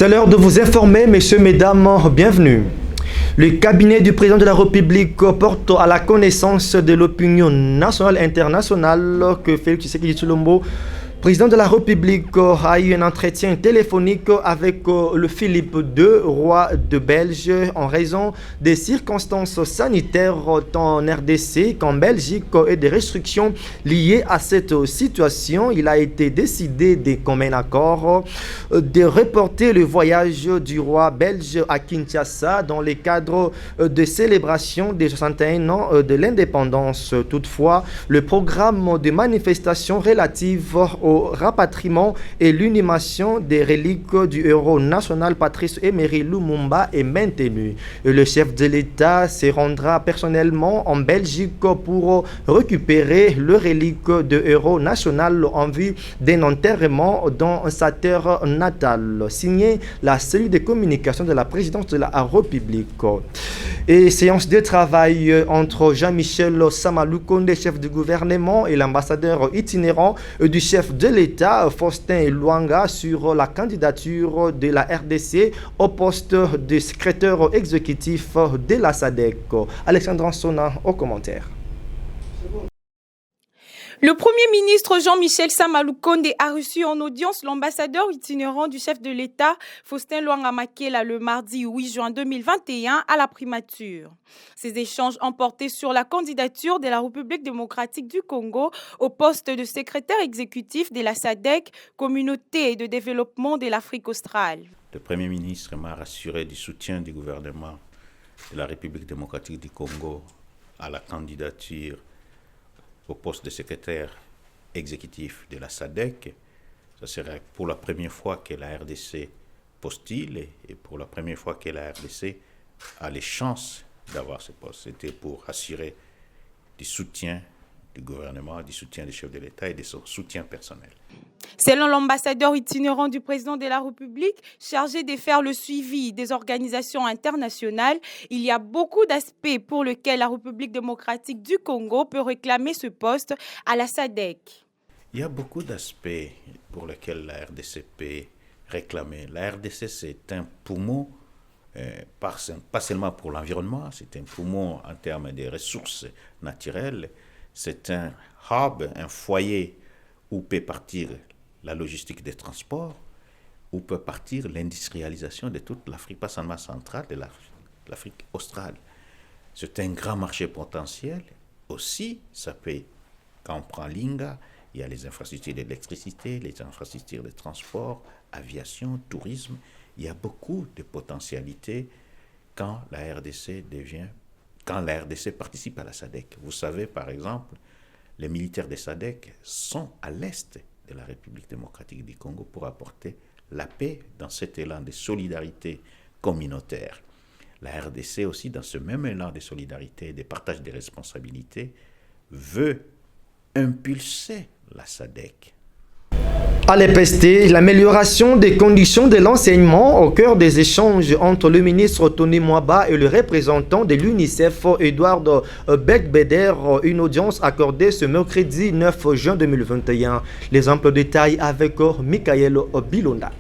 C'est l'heure de vous informer, messieurs, mesdames, bienvenue. Le cabinet du président de la République porte à la connaissance de l'opinion nationale et internationale que Félix Tshisekedi Tshilombo, président de la République, a eu un entretien téléphonique avec le Philippe II, roi de Belge, en raison des circonstances sanitaires tant en RDC qu'en Belgique et des restrictions liées à cette situation. Il a été décidé de commun accord de reporter le voyage du roi belge à Kinshasa dans le cadre de célébration des 61 ans de l'indépendance. Toutefois, le programme de manifestation relative au rapatriement et l'inhumation des reliques du héros national Patrice Emery Lumumba est maintenu. Le chef de l'État se rendra personnellement en Belgique pour récupérer le relique de héros national en vue d'un enterrement dans sa terre natale. Signé la cellule de communication de la présidence de la République. Et séance de travail entre Jean-Michel Samaloukonde, chef du gouvernement, et l'ambassadeur itinérant du chef de l'État, Faustin Luanga, sur la candidature de la RDC au poste de secrétaire exécutif de la SADC. Alexandre Ansona au commentaire. Le Premier ministre Jean-Michel Samaloukonde a reçu en audience l'ambassadeur itinérant du chef de l'État, Faustin Luanga Makela, le mardi 8 juin 2021 à la primature. Ces échanges ont porté sur la candidature de la République démocratique du Congo au poste de secrétaire exécutif de la SADC, Communauté de développement de l'Afrique australe. Le Premier ministre m'a rassuré du soutien du gouvernement de la République démocratique du Congo à la candidature au poste de secrétaire exécutif de la SADC. Ce serait pour la première fois que la RDC postule et pour la première fois que la RDC a les chances d'avoir ce poste. C'était pour assurer du soutien du gouvernement, du soutien du chef de l'État et de son soutien personnel. Selon l'ambassadeur itinérant du président de la République, chargé de faire le suivi des organisations internationales, il y a beaucoup d'aspects pour lesquels la République démocratique du Congo peut réclamer ce poste à la SADC. Il y a beaucoup d'aspects pour lesquels la RDC peut réclamer. La RDC, c'est un poumon, pas seulement pour l'environnement, c'est un poumon en termes de ressources naturelles, c'est un hub, un foyer où peut partir la logistique des transports, où peut partir l'industrialisation de toute l'Afrique, pas seulement centrale, de l'Afrique australe. C'est un grand marché potentiel. Aussi, ça peut, quand on prend Linga, il y a les infrastructures d'électricité, les infrastructures de transport, aviation, tourisme. Il y a beaucoup de potentialités quand la RDC participe à la SADC. Vous savez, par exemple, les militaires de SADC sont à l'est de la République démocratique du Congo pour apporter la paix dans cet élan de solidarité communautaire. La RDC aussi, dans ce même élan de solidarité et de partage des responsabilités, veut impulser la SADC. À l'EPST, l'amélioration des conditions de l'enseignement au cœur des échanges entre le ministre Tony Mwaba et le représentant de l'UNICEF, Edouard Beck-Beder, une audience accordée ce mercredi 9 juin 2021. Les amples détails avec Michael Bilonda.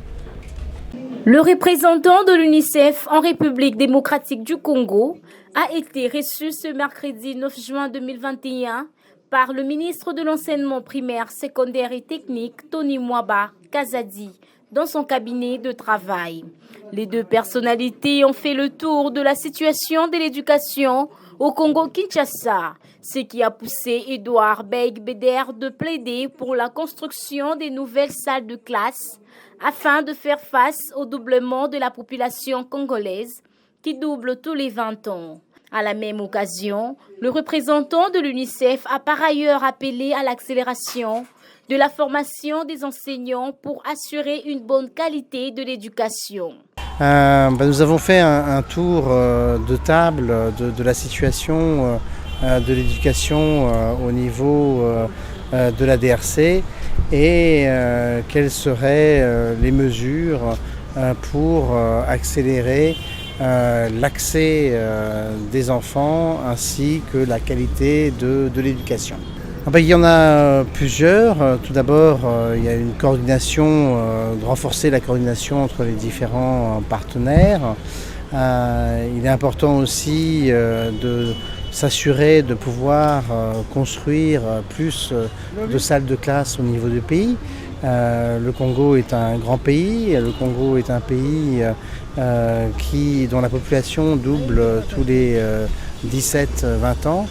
Le représentant de l'UNICEF en République démocratique du Congo a été reçu ce mercredi 9 juin 2021 par le ministre de l'enseignement primaire, secondaire et technique, Tony Mwaba Kazadi, dans son cabinet de travail. Les deux personnalités ont fait le tour de la situation de l'éducation au Congo-Kinshasa, ce qui a poussé Edouard Beck-Beder de plaider pour la construction des nouvelles salles de classe afin de faire face au doublement de la population congolaise qui double tous les 20 ans. À la même occasion, le représentant de l'UNICEF a par ailleurs appelé à l'accélération de la formation des enseignants pour assurer une bonne qualité de l'éducation. Nous avons fait un tour de table de la situation de l'éducation au niveau de la DRC et quelles seraient les mesures pour accélérer l'accès des enfants ainsi que la qualité de l'éducation. Il y en a plusieurs. Tout d'abord, il y a une coordination, de renforcer la coordination entre les différents partenaires. Il est important aussi de s'assurer de pouvoir construire plus de salles de classe au niveau du pays. Le Congo est un grand pays. Le Congo est un pays dont la population double tous les 17-20 ans.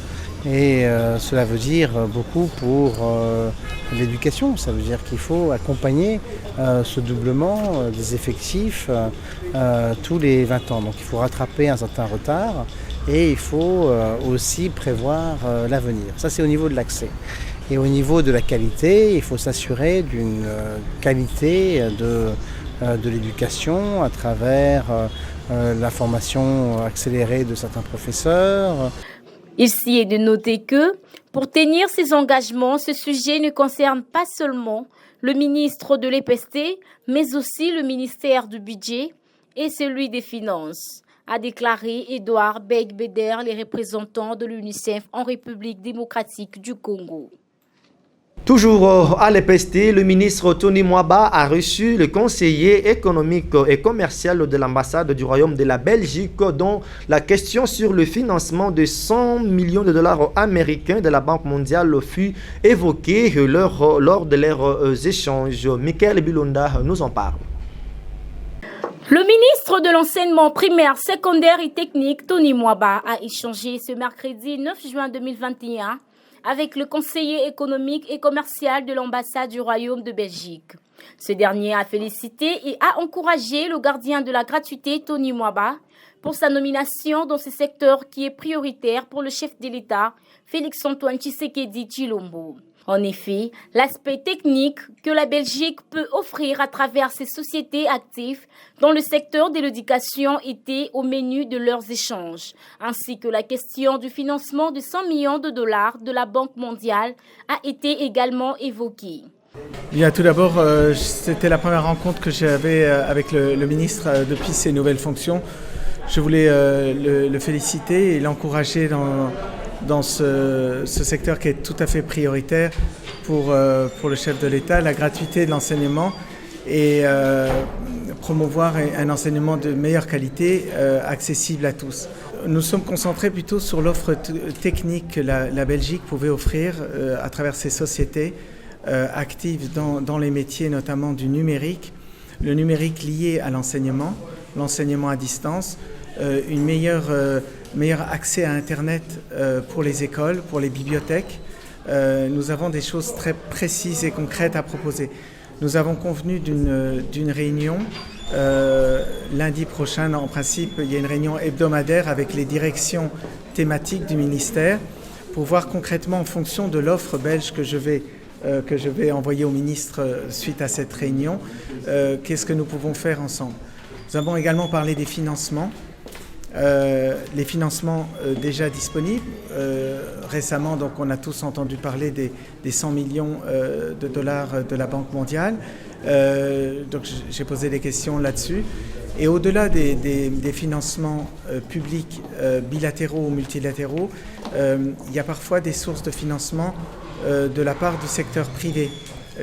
Et cela veut dire beaucoup pour l'éducation. Ça veut dire qu'il faut accompagner ce doublement des effectifs tous les 20 ans. Donc il faut rattraper un certain retard et il faut aussi prévoir l'avenir. Ça, c'est au niveau de l'accès. Et au niveau de la qualité, il faut s'assurer d'une qualité de l'éducation à travers la formation accélérée de certains professeurs. Ici est de noter que, pour tenir ces engagements, ce sujet ne concerne pas seulement le ministre de l'EPST, mais aussi le ministère du Budget et celui des Finances, a déclaré Edouard Beg-Beder, les représentants de l'UNICEF en République démocratique du Congo. Toujours à l'EPST, le ministre Tony Mwaba a reçu le conseiller économique et commercial de l'ambassade du Royaume de la Belgique, dont la question sur le financement de 100 millions de dollars américains de la Banque mondiale fut évoquée lors de leurs échanges. Michael Bilonda nous en parle. Le ministre de l'enseignement primaire, secondaire et technique, Tony Mwaba, a échangé ce mercredi 9 juin 2021 avec le conseiller économique et commercial de l'ambassade du Royaume de Belgique. Ce dernier a félicité et a encouragé le gardien de la gratuité, Tony Mwaba, pour sa nomination dans ce secteur qui est prioritaire pour le chef de l'État, Félix-Antoine Tshisekedi Tshilombo. En effet, l'aspect technique que la Belgique peut offrir à travers ses sociétés actives dans le secteur de l'éducation était au menu de leurs échanges, ainsi que la question du financement de 100 millions de dollars de la Banque mondiale a été également évoquée. Bien, tout d'abord, c'était la première rencontre que j'avais avec le ministre depuis ses nouvelles fonctions. Je voulais le féliciter et l'encourager dans ce secteur qui est tout à fait prioritaire pour le chef de l'État, la gratuité de l'enseignement et promouvoir un enseignement de meilleure qualité, accessible à tous. Nous sommes concentrés plutôt sur l'offre technique que la Belgique pouvait offrir à travers ses sociétés actives dans les métiers notamment du numérique, le numérique lié à l'enseignement à distance, une meilleur accès à Internet pour les écoles, pour les bibliothèques. Nous avons des choses très précises et concrètes à proposer. Nous avons convenu d'une réunion lundi prochain. En principe, il y a une réunion hebdomadaire avec les directions thématiques du ministère pour voir concrètement en fonction de l'offre belge que je vais envoyer au ministre suite à cette réunion, qu'est-ce que nous pouvons faire ensemble. Nous avons également parlé des financements. Les financements déjà disponibles. Récemment, donc, on a tous entendu parler des 100 millions de dollars de la Banque mondiale. Donc, j'ai posé des questions là-dessus. Et au-delà des financements publics bilatéraux ou multilatéraux, il y a parfois des sources de financement de la part du secteur privé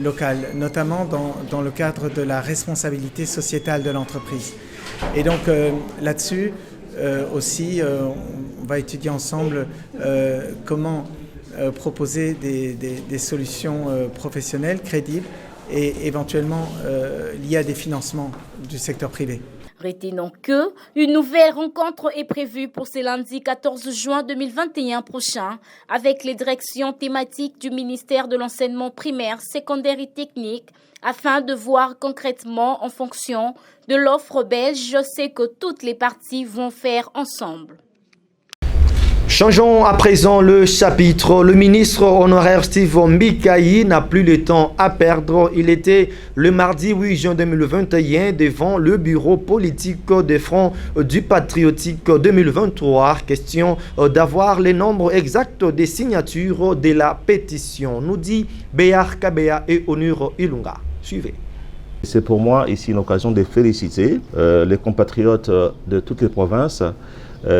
local, notamment dans le cadre de la responsabilité sociétale de l'entreprise. Et donc, là-dessus, aussi, on va étudier ensemble comment proposer des solutions professionnelles, crédibles et éventuellement liées à des financements du secteur privé. Retenons que une nouvelle rencontre est prévue pour ce lundi 14 juin 2021 prochain avec les directions thématiques du ministère de l'enseignement primaire, secondaire et technique afin de voir concrètement en fonction de l'offre belge. Je sais que toutes les parties vont faire ensemble. Changeons à présent le chapitre. Le ministre honoraire Steve Mbikayi n'a plus le temps à perdre. Il était le mardi 8 juin 2021 devant le bureau politique des Fronts du Patriotique 2023. Question d'avoir les nombres exacts des signatures de la pétition, nous dit Béar Kabea et Onur Ilunga. Suivez. C'est pour moi ici une occasion de féliciter les compatriotes de toutes les provinces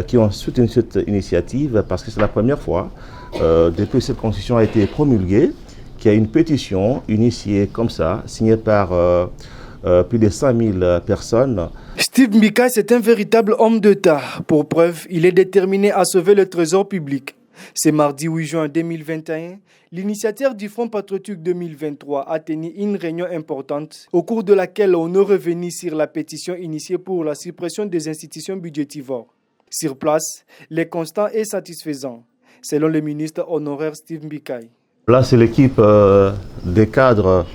qui ont soutenu cette initiative parce que c'est la première fois, depuis que cette constitution a été promulguée, qu'il y a une pétition initiée comme ça, signée par plus de 100 000 personnes. Steve Mbika, c'est un véritable homme d'État. Pour preuve, il est déterminé à sauver le trésor public. C'est mardi 8 juin 2021, l'initiateur du Front patriotique 2023 a tenu une réunion importante au cours de laquelle on est revenu sur la pétition initiée pour la suppression des institutions budgétivores. Sur place, les constats est satisfaisant, selon le ministre honoraire Steve Mbika. Là, c'est l'équipe des cadres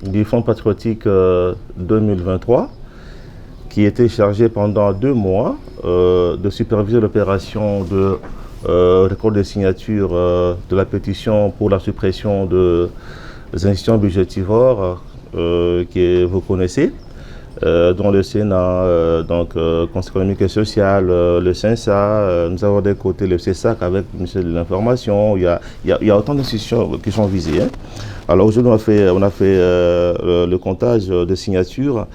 du Front patriotique 2023 qui était chargée pendant 2 mois de superviser l'opération de record des signatures de la pétition pour la suppression des institutions budgétivores que vous connaissez, dont le Sénat, Conseil économique et social, le CENSA, nous avons d'un côté le CESAC avec le ministère de l'Information, il y a autant d'institutions qui sont visées. Hein. Alors aujourd'hui on a fait le comptage de signatures.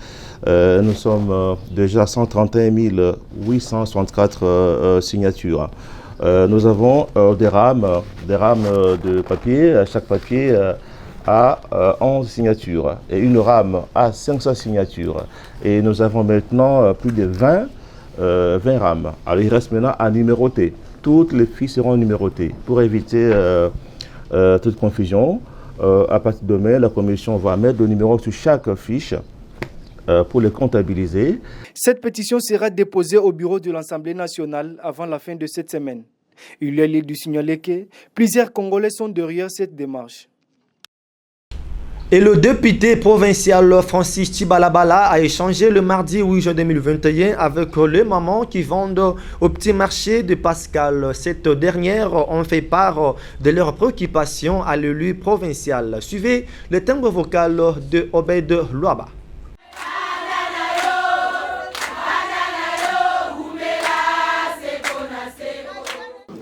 Nous sommes déjà à 131 864 signatures. Nous avons des rames de papier. Chaque papier a 11 signatures et une rame a 500 signatures. Et nous avons maintenant plus de 20 rames. Alors il reste maintenant à numéroter. Toutes les fiches seront numérotées pour éviter toute confusion. À partir de demain, la commission va mettre le numéro sur chaque fiche pour les comptabiliser. Cette pétition sera déposée au bureau de l'Assemblée nationale avant la fin de cette semaine. Il est lieu de signaler que plusieurs Congolais sont derrière cette démarche. Et le député provincial Francis Tibalabala a échangé le mardi 8 juin 2021 avec les mamans qui vendent au petit marché de Pascal. Cette dernière ont fait part de leurs préoccupations à l'élu provincial. Suivez le timbre vocal de Obed Louaba.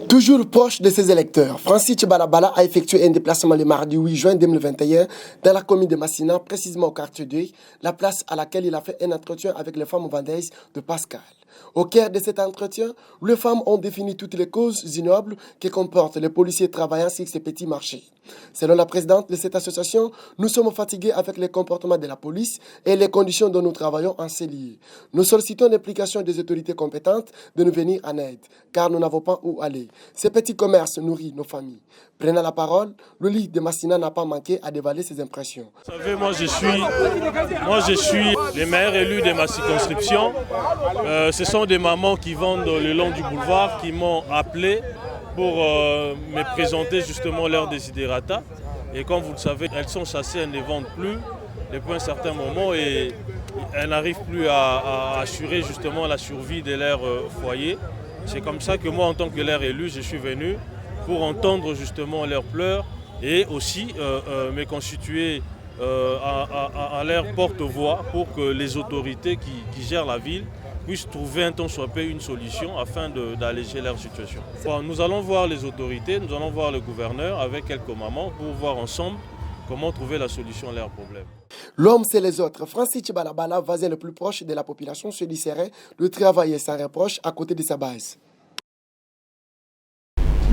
Toujours proche de ses électeurs, Francis Tibalabala a effectué un déplacement le mardi 8 juin 2021 dans la commune de Massina, précisément au quartier 2, la place à laquelle il a fait un entretien avec les femmes vendeuses de Pascal. Au cœur de cet entretien, les femmes ont défini toutes les causes ignobles que comportent les policiers travaillant sur ces petits marchés. Selon la présidente de cette association, nous sommes fatigués avec les comportements de la police et les conditions dont nous travaillons en ces lieux. Nous sollicitons l'implication des autorités compétentes de nous venir en aide, car nous n'avons pas où aller. Ces petits commerces nourrissent nos familles. Prenant la parole, le leader de Massina n'a pas manqué à dévaler ses impressions. Vous savez, moi je suis le maire élu de ma circonscription. Ce sont des mamans qui vendent le long du boulevard qui m'ont appelé pour me présenter justement leur desiderata. Et comme vous le savez, elles sont chassées, elles ne vendent plus depuis un certain moment et elles n'arrivent plus à assurer justement la survie de leur foyer. C'est comme ça que moi, en tant que leur élu, je suis venu pour entendre justement leurs pleurs et aussi me constituer à leur porte-voix pour que les autorités qui gèrent la ville puissent trouver un temps soit peu une solution afin d'alléger leur situation. Bon, nous allons voir les autorités, nous allons voir le gouverneur avec quelques mamans pour voir ensemble comment trouver la solution à leurs problèmes. L'homme, c'est les autres. Francis Tibalabala, voisin le plus proche de la population, se disserait de travailler sans reproche à côté de sa base.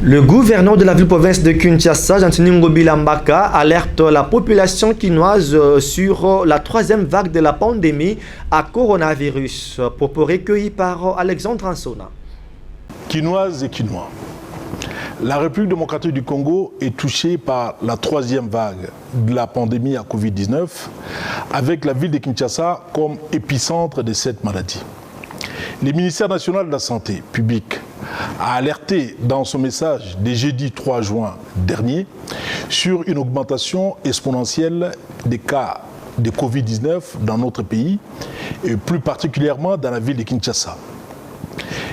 Le gouverneur de la ville-province de Kinshasa, Jean-Tini Ngobila Mbaka, alerte la population quinoise sur la 3e vague de la pandémie à coronavirus. Propos recueillis par Alexandre Ansona. Quinoises et Quinois, la République démocratique du Congo est touchée par la 3e vague de la pandémie à Covid-19, avec la ville de Kinshasa comme épicentre de cette maladie. Le ministère national de la Santé publique a alerté dans son message des jeudi 3 juin dernier sur une augmentation exponentielle des cas de Covid-19 dans notre pays et plus particulièrement dans la ville de Kinshasa.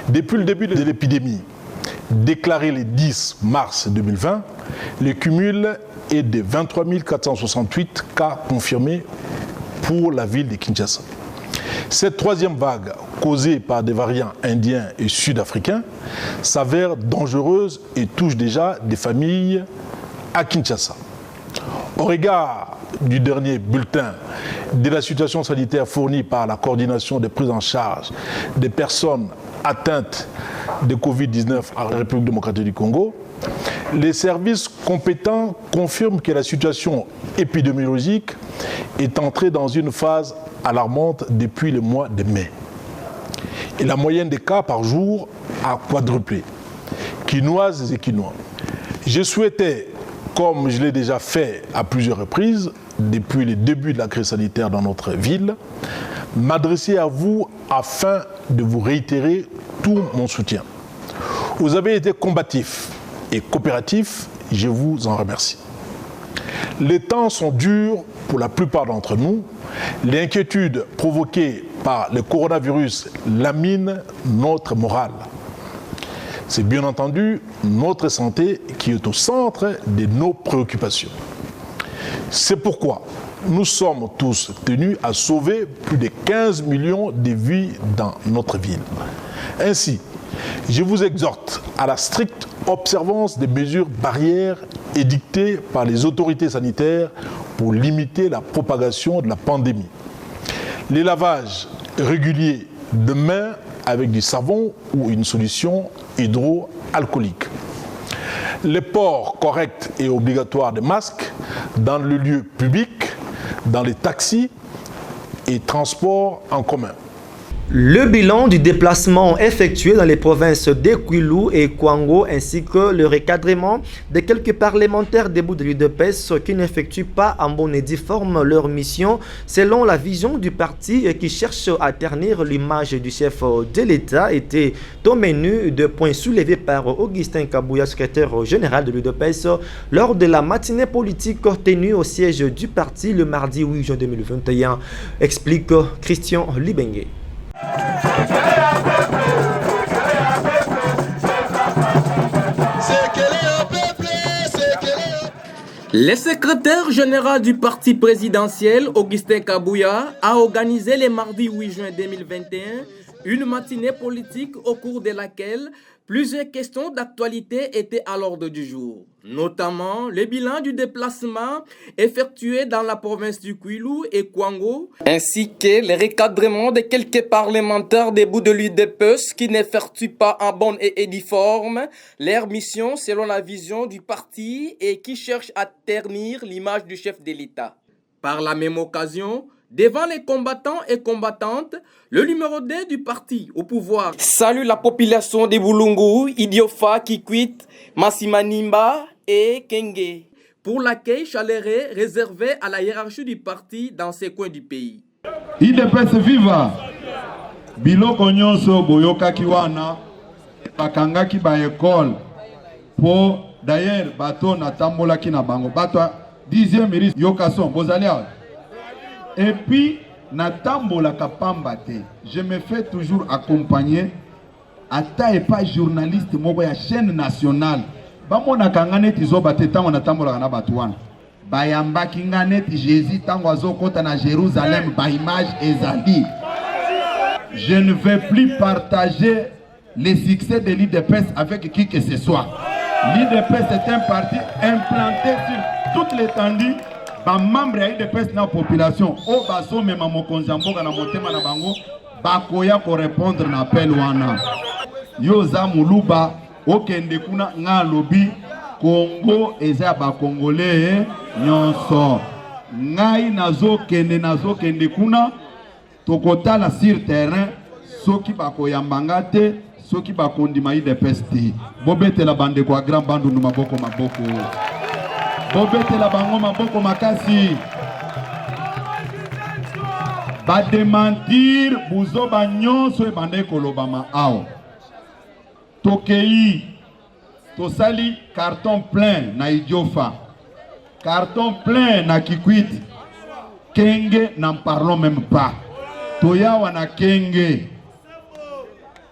Depuis le début de l'épidémie, déclaré le 10 mars 2020, le cumul est de 23 468 cas confirmés pour la ville de Kinshasa. Cette 3e vague, causée par des variants indiens et sud-africains, s'avère dangereuse et touche déjà des familles à Kinshasa. Au regard du dernier bulletin de la situation sanitaire fournie par la coordination de prise en charge des personnes atteintes de Covid-19 en République démocratique du Congo, les services compétents confirment que la situation épidémiologique est entrée dans une phase alarmante depuis le mois de mai. Et la moyenne des cas par jour a quadruplé. Quinoises et Quinois. Je souhaitais, comme je l'ai déjà fait à plusieurs reprises, depuis le début de la crise sanitaire dans notre ville, m'adresser à vous afin de vous réitérer tout mon soutien. Vous avez été combatifs et coopératifs, je vous en remercie. Les temps sont durs pour la plupart d'entre nous. L'inquiétude provoquée par le coronavirus lamine notre morale. C'est bien entendu notre santé qui est au centre de nos préoccupations. C'est pourquoi nous sommes tous tenus à sauver plus de 15 millions de vies dans notre ville. Ainsi, je vous exhorte à la stricte observance des mesures barrières édictées par les autorités sanitaires pour limiter la propagation de la pandémie. Les lavages réguliers de mains avec du savon ou une solution hydroalcoolique. Le port correct et obligatoire des masques dans le lieu public, dans les taxis et transports en commun. Le bilan du déplacement effectué dans les provinces d'Ekwilu et Kwango ainsi que le recadrement de quelques parlementaires debout de l'UDPS qui n'effectuent pas en bonne et due forme leur mission selon la vision du parti et qui cherche à ternir l'image du chef de l'État était au menu de points soulevés par Augustin Kabouya, secrétaire général de l'UDPS, lors de la matinée politique tenue au siège du parti le mardi 8 juin 2021, explique Christian Libengue. Le secrétaire général du parti présidentiel, Augustin Kabouya, a organisé le mardi 8 juin 2021 une matinée politique au cours de laquelle plusieurs questions d'actualité étaient à l'ordre du jour, notamment le bilan du déplacement effectué dans la province du Kwilu et Kwango, ainsi que le recadrement de quelques parlementaires debout de l'UDPS qui n'effectuent pas en bonne et due forme leur mission selon la vision du parti et qui cherchent à ternir l'image du chef de l'État. Par la même occasion, devant les combattants et combattantes, le numéro 2 du parti au pouvoir salue la population de Bulungu, Idiofa, Kikwit, Massimanimba et Kenge pour l'accueil chaleureux réservé à la hiérarchie du parti dans ces coins du pays. IDPS viva biloko nyonso boyokaki wana bakangaki ba école po d'ailleurs bato natambolaki na bango bato 10e iris yokason bozali awa. Et puis, natambola kapamba te. Je me fais toujours accompagner. Ata et pas journaliste moko ya chaîne nationale. Bamona kangane tizo bate tango natambola kana batuana. Bayamba kingane ti Jésus tango azokota na Jérusalem ba image ezali. Je ne vais plus partager les succès de l'IDPS avec qui que ce soit. L'IDPS est un parti implanté sur toute l'étendue. Membre ya IDPS na population o baso mema mokonzi mboka na motema na bango bakoya ko répondre na appel wana yo za muluba okende kuna nga lobi Congo eza ba congolais nyonso ngai nazokende kuna tokotala sur terrain soki bakoyambanga te soki bakondima IDPS te bobetela bande kwa grand bandu nu maboko Bobete la bango maboko makasi. Ba démentir buzo ba nyonso e bande kolobama ao. Tokei tosali carton plein na Idiofa. Carton plein na Kikwit. Kenge n'en parlons même pas. Toyawa na Kenge.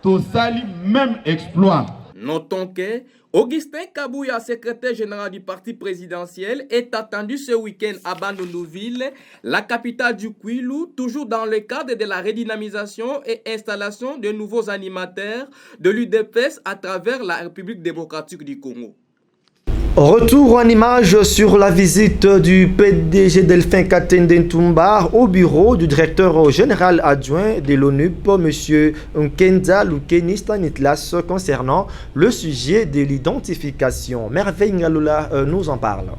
Tosali même exploit. Notons que Augustin Kabouya, secrétaire général du parti présidentiel, est attendu ce week-end à Bandundu-Ville, la capitale du Kwilu, toujours dans le cadre de la redynamisation et installation de nouveaux animateurs de l'UDPS à travers la République démocratique du Congo. Retour en image sur la visite du PDG Delphin Katende Ntumba au bureau du directeur général adjoint de l'ONUP, M. Nkenza Lukeni Stanislas, concernant le sujet de l'identification. Merveille Ngaloula nous en parle.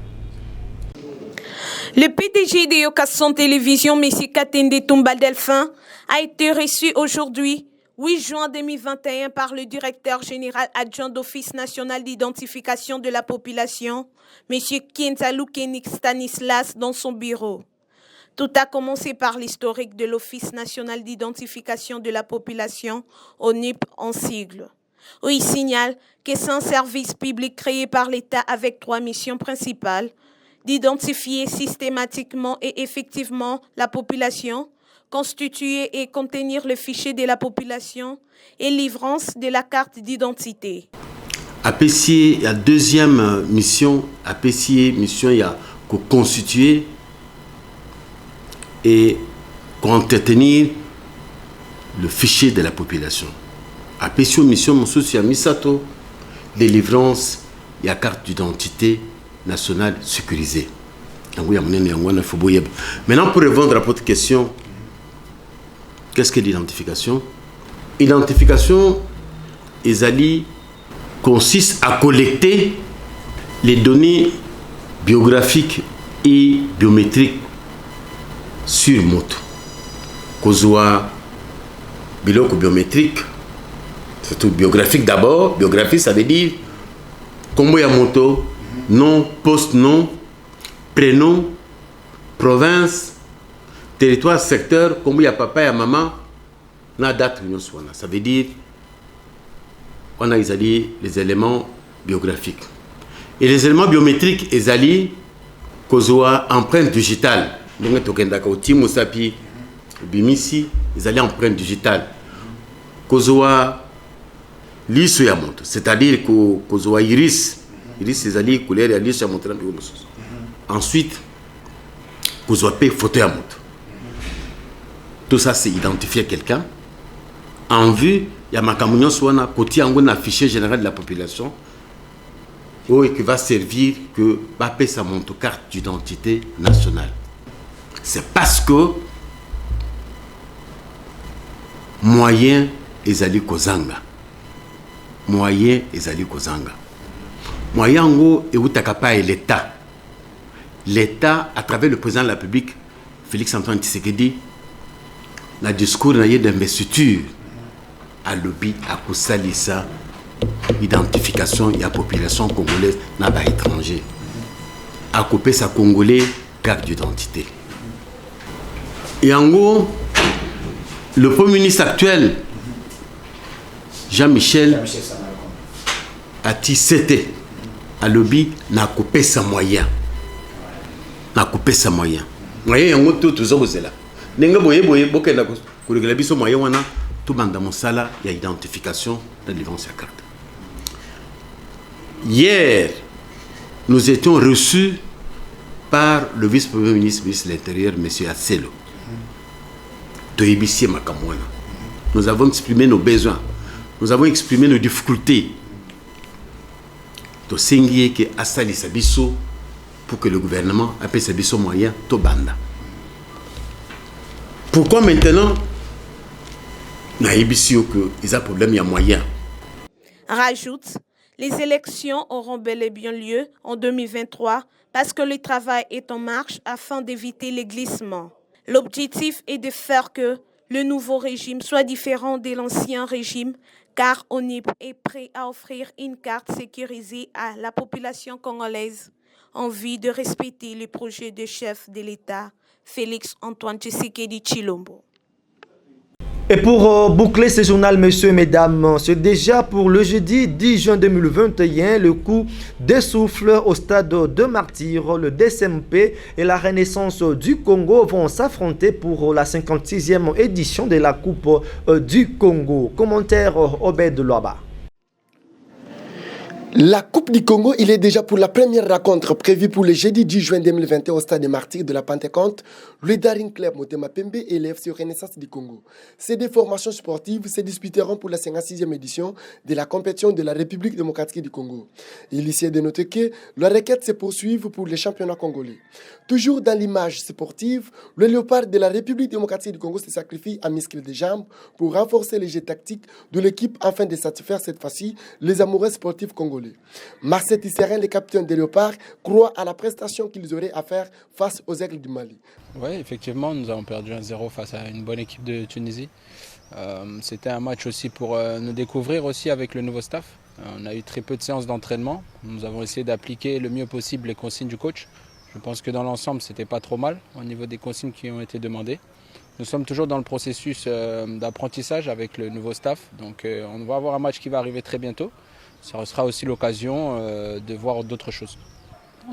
Le PDG de Yokason Télévision, M. Katende Ntumba Delphin, a été reçu aujourd'hui, 8 juin 2021, par le directeur général adjoint d'Office national d'identification de la population, M. Nkenza Lukeni Stanislas, dans son bureau. Tout a commencé par l'historique de l'Office national d'identification de la population, ONUP en sigle, où il signale que c'est un service public créé par l'État avec 3 missions principales: d'identifier systématiquement et effectivement la population, constituer et contenir le fichier de la population et livrance de la carte d'identité. APCIE, il y a deuxième mission. APCIE, mission, il y a constituer et contenir le fichier de la population. APCIE, mission, mon souci à Misato, délivrance, il y a carte d'identité nationale sécurisée. Maintenant, pour répondre à votre question, qu'est-ce que l'identification? L'identification, consiste à collecter les données biographiques et biométriques sur moto. Kozwa biloko biométrique, surtout biographique d'abord. Biographie, ça veut dire combo ya moto, nom, post-nom, prénom, province, territoire, secteur, comme il y a papa et maman, on a date. Ça veut dire on a les éléments biographiques. Et les éléments biométriques, ils ont empreinte digitale. Donc, ils empreinte digitale. C'est-à-dire qu'ils ont iris. Iris, ils couleur et iris. Ensuite, ils ont photo à moto. Tout ça, c'est identifier quelqu'un. En vue, il y a un côté affiché général de la population qui va servir que sa carte d'identité nationale. C'est parce que moyen est allé kozanga. Moyen est allé kozanga. Moyen est l'État. L'État, à travers le président de la République, Félix Antoine Tshisekedi, le discours d'investiture à lobby à Koussalissa, identification de la population congolaise n'a pas étranger. À couper sa congolais carte d'identité. Et en gros, le Premier ministre actuel, Jean-Michel, a dit à lobby n'a coupé sa moyen. N'a coupé sa moyen. Moyen, en gros, tout ça, là. Nenga boye bokenda ko regla biso moyen wana tout banda mosala ya identification de délivrance de carte. Hier, nous étions reçus par le vice-premier ministre, ministre de l'Intérieur, M. Asselo. Nous avons exprimé nos besoins, nous avons exprimé nos difficultés. Pour que le gouvernement appelle ses moyens to banda. Pourquoi maintenant ils ont problème, il y a moyen. Rajoute, les élections auront bel et bien lieu en 2023 parce que le travail est en marche afin d'éviter les glissements. L'objectif est de faire que le nouveau régime soit différent de l'ancien régime car ONUP est prêt à offrir une carte sécurisée à la population congolaise en vue de respecter le projet de chef de l'État, Félix Antoine Tshisekedi Tshilombo. Et pour boucler ce journal, messieurs et mesdames, c'est déjà pour le jeudi 10 juin 2021, le coup de souffle au stade de Martyrs. Le DSMP et la Renaissance du Congo vont s'affronter pour la 56e édition de la Coupe du Congo. Commentaire Obed Loaba. La Coupe du Congo, il est déjà pour la première rencontre prévue pour le jeudi 10 juin 2021 au stade des Martyrs de la Pentecôte, le Daring Club Motema Pembe et l'FC Renaissance du Congo. Ces deux formations sportives se disputeront pour la 56e édition de la compétition de la République démocratique du Congo. Il est ici de noter que la requête se poursuit pour les championnats congolais. Toujours dans l'image sportive, le léopard de la République démocratique du Congo se sacrifie à muscles de jambes pour renforcer les jeux tactiques de l'équipe afin de satisfaire cette fois-ci les amoureux sportifs congolais. Marcel Tisserand, le capitaine des Léopards, croit à la prestation qu'ils auraient à faire face aux Aigles du Mali. Oui, effectivement, nous avons perdu 1-0 face à une bonne équipe de Tunisie. C'était un match aussi pour nous découvrir aussi avec le nouveau staff. On a eu très peu de séances d'entraînement. Nous avons essayé d'appliquer le mieux possible les consignes du coach. Je pense que dans l'ensemble, c'était pas trop mal au niveau des consignes qui ont été demandées. Nous sommes toujours dans le processus d'apprentissage avec le nouveau staff. Donc on va avoir un match qui va arriver très bientôt. Ça sera aussi l'occasion de voir d'autres choses.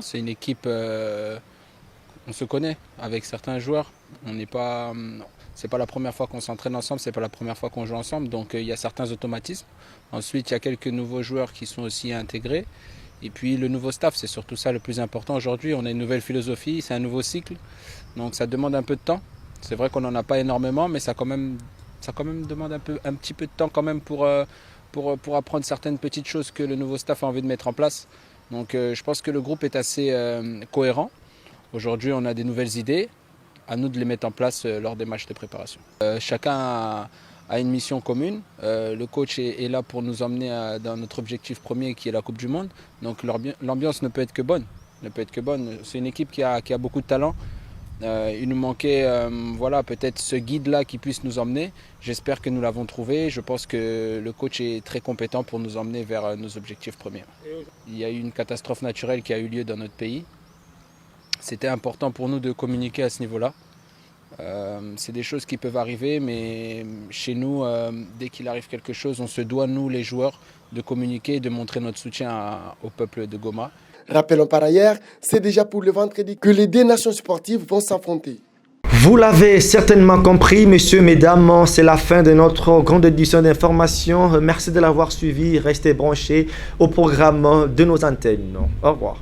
C'est une équipe, on se connaît avec certains joueurs. C'est pas la première fois qu'on s'entraîne ensemble, c'est pas la première fois qu'on joue ensemble. Donc il y a certains automatismes. Ensuite, il y a quelques nouveaux joueurs qui sont aussi intégrés. Et puis le nouveau staff, c'est surtout ça le plus important aujourd'hui. On a une nouvelle philosophie, c'est un nouveau cycle. Donc ça demande un peu de temps. C'est vrai qu'on n'en a pas énormément, mais ça quand même demande un petit peu de temps quand même pour apprendre certaines petites choses que le nouveau staff a envie de mettre en place. Donc je pense que le groupe est assez cohérent. Aujourd'hui, on a des nouvelles idées. À nous de les mettre en place lors des matchs de préparation. Chacun a une mission commune. Le coach est là pour nous emmener dans notre objectif premier qui est la Coupe du Monde. Donc l'ambiance ne peut être que bonne. C'est une équipe qui a beaucoup de talent. Il nous manquait peut-être ce guide-là qui puisse nous emmener. J'espère que nous l'avons trouvé. Je pense que le coach est très compétent pour nous emmener vers nos objectifs premiers. Il y a eu une catastrophe naturelle qui a eu lieu dans notre pays. C'était important pour nous de communiquer à ce niveau-là. C'est des choses qui peuvent arriver, mais chez nous, dès qu'il arrive quelque chose, on se doit, nous les joueurs, de communiquer et de montrer notre soutien au peuple de Goma. Rappelons par ailleurs, c'est déjà pour le vendredi que les deux nations sportives vont s'affronter. Vous l'avez certainement compris, messieurs, mesdames, c'est la fin de notre grande édition d'information. Merci de l'avoir suivi. Restez branchés au programme de nos antennes. Au revoir.